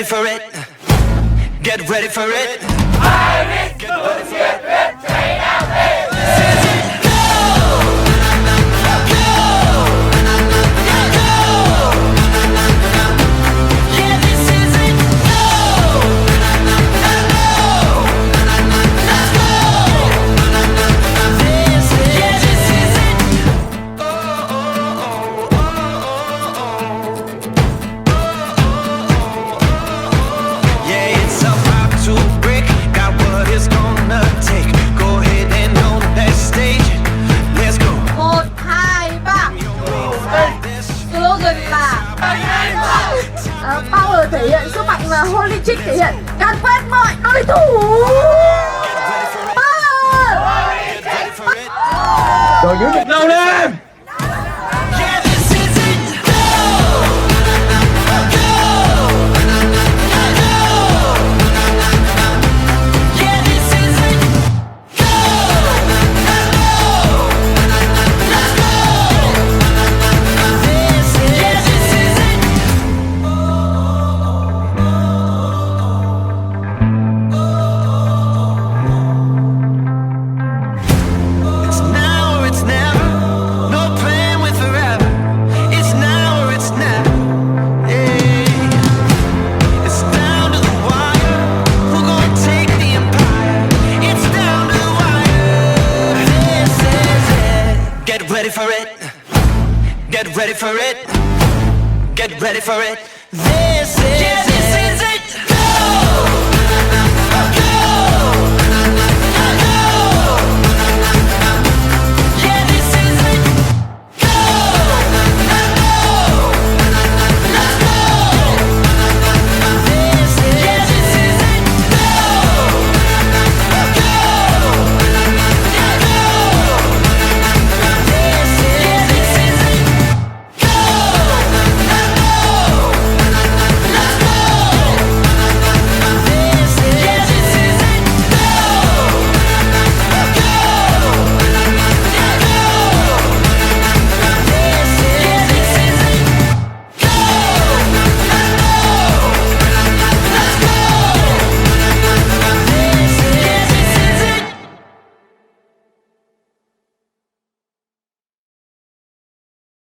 ready for it. Get ready for it. Get ready for it. Power thể hiện sức mạnh và Holy Trick thể hiện càn quét mọi đối thủ. Rồi dưới nhịp nào lên. Ready for it. Get ready for it. Get ready for it. This is